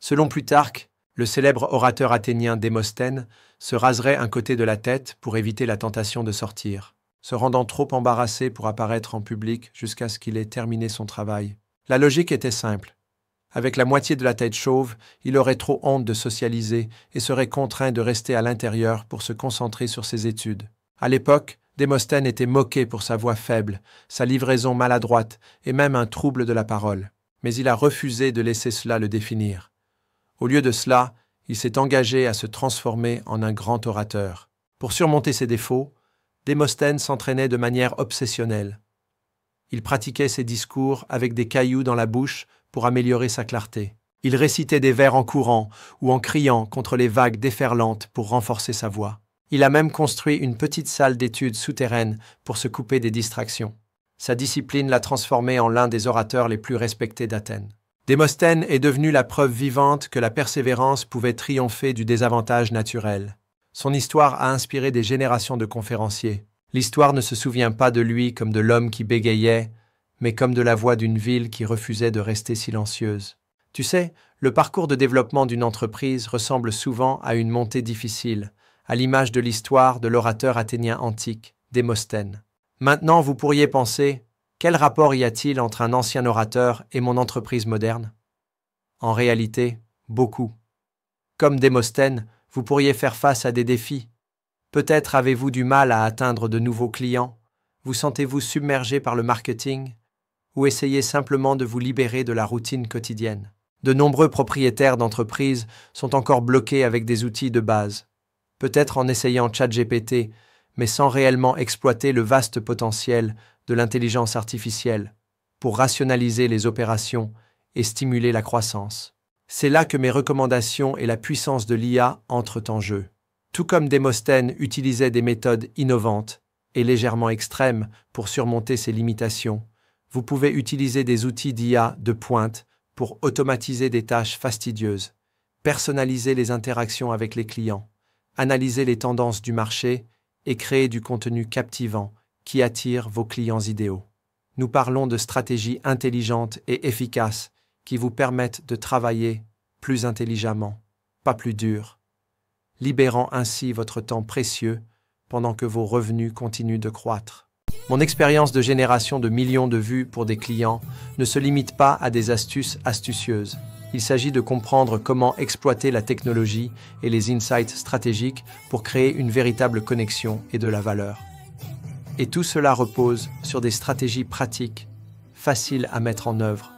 Selon Plutarque, le célèbre orateur athénien Démosthène se raserait un côté de la tête pour éviter la tentation de sortir, se rendant trop embarrassé pour apparaître en public jusqu'à ce qu'il ait terminé son travail. La logique était simple. Avec la moitié de la tête chauve, il aurait trop honte de socialiser et serait contraint de rester à l'intérieur pour se concentrer sur ses études. À l'époque, Démosthène était moqué pour sa voix faible, sa livraison maladroite et même un trouble de la parole. Mais il a refusé de laisser cela le définir. Au lieu de cela, il s'est engagé à se transformer en un grand orateur. Pour surmonter ses défauts, Démosthène s'entraînait de manière obsessionnelle. Il pratiquait ses discours avec des cailloux dans la bouche pour améliorer sa clarté. Il récitait des vers en courant ou en criant contre les vagues déferlantes pour renforcer sa voix. Il a même construit une petite salle d'études souterraine pour se couper des distractions. Sa discipline l'a transformé en l'un des orateurs les plus respectés d'Athènes. Démosthène est devenu la preuve vivante que la persévérance pouvait triompher du désavantage naturel. Son histoire a inspiré des générations de conférenciers. L'histoire ne se souvient pas de lui comme de l'homme qui bégayait, mais comme de la voix d'une ville qui refusait de rester silencieuse. Tu sais, le parcours de développement d'une entreprise ressemble souvent à une montée difficile, à l'image de l'histoire de l'orateur athénien antique, Démosthène. Maintenant, vous pourriez penser, quel rapport y a-t-il entre un ancien orateur et mon entreprise moderne? En réalité, beaucoup. Comme Démosthène, vous pourriez faire face à des défis. Peut-être avez-vous du mal à atteindre de nouveaux clients, vous sentez-vous submergé par le marketing, ou essayez simplement de vous libérer de la routine quotidienne. De nombreux propriétaires d'entreprises sont encore bloqués avec des outils de base, peut-être en essayant ChatGPT, mais sans réellement exploiter le vaste potentiel de l'intelligence artificielle pour rationaliser les opérations et stimuler la croissance. C'est là que mes recommandations et la puissance de l'IA entrent en jeu. Tout comme Démosthène utilisait des méthodes innovantes et légèrement extrêmes pour surmonter ses limitations, vous pouvez utiliser des outils d'IA de pointe pour automatiser des tâches fastidieuses, personnaliser les interactions avec les clients, analyser les tendances du marché et créer du contenu captivant qui attire vos clients idéaux. Nous parlons de stratégies intelligentes et efficaces qui vous permettent de travailler plus intelligemment, pas plus dur, libérant ainsi votre temps précieux pendant que vos revenus continuent de croître. Mon expérience de génération de millions de vues pour des clients ne se limite pas à des astuces astucieuses. Il s'agit de comprendre comment exploiter la technologie et les insights stratégiques pour créer une véritable connexion et de la valeur. Et tout cela repose sur des stratégies pratiques, faciles à mettre en œuvre,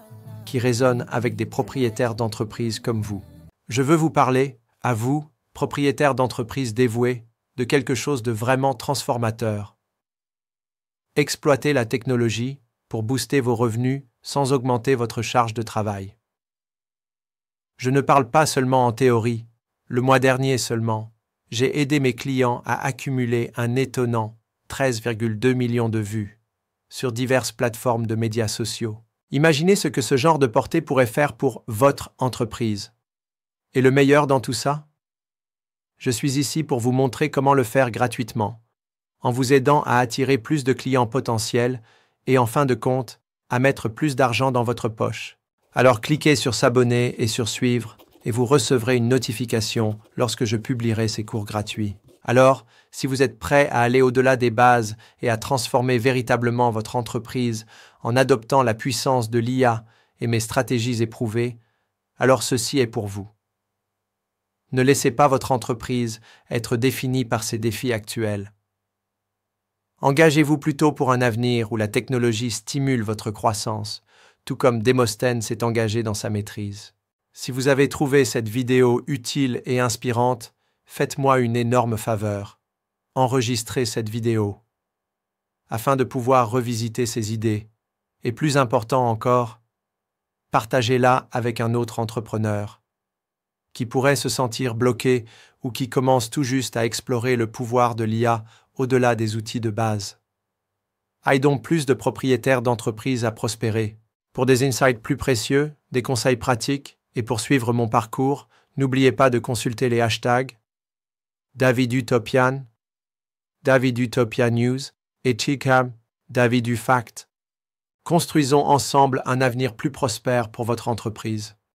qui résonnent avec des propriétaires d'entreprises comme vous. Je veux vous parler, à vous, propriétaires d'entreprises dévoués, de quelque chose de vraiment transformateur. Exploitez la technologie pour booster vos revenus sans augmenter votre charge de travail. Je ne parle pas seulement en théorie. Le mois dernier seulement, j'ai aidé mes clients à accumuler un étonnant 13,2 millions de vues sur diverses plateformes de médias sociaux. Imaginez ce que ce genre de portée pourrait faire pour votre entreprise. Et le meilleur dans tout ça? Je suis ici pour vous montrer comment le faire gratuitement, en vous aidant à attirer plus de clients potentiels et en fin de compte, à mettre plus d'argent dans votre poche. Alors cliquez sur s'abonner et sur suivre et vous recevrez une notification lorsque je publierai ces cours gratuits. Alors, si vous êtes prêt à aller au-delà des bases et à transformer véritablement votre entreprise en adoptant la puissance de l'IA et mes stratégies éprouvées, alors ceci est pour vous. Ne laissez pas votre entreprise être définie par ses défis actuels. Engagez-vous plutôt pour un avenir où la technologie stimule votre croissance, tout comme Démosthène s'est engagé dans sa maîtrise. Si vous avez trouvé cette vidéo utile et inspirante, faites-moi une énorme faveur. Enregistrez cette vidéo, afin de pouvoir revisiter ces idées. Et plus important encore, partagez-la avec un autre entrepreneur qui pourrait se sentir bloqué ou qui commence tout juste à explorer le pouvoir de l'IA au-delà des outils de base. Aidons plus de propriétaires d'entreprises à prospérer. Pour des insights plus précieux, des conseils pratiques et pour suivre mon parcours, n'oubliez pas de consulter les hashtags DavidUtopian, DavidUtopiaNews et Chicam, DavidUfact. Construisons ensemble un avenir plus prospère pour votre entreprise.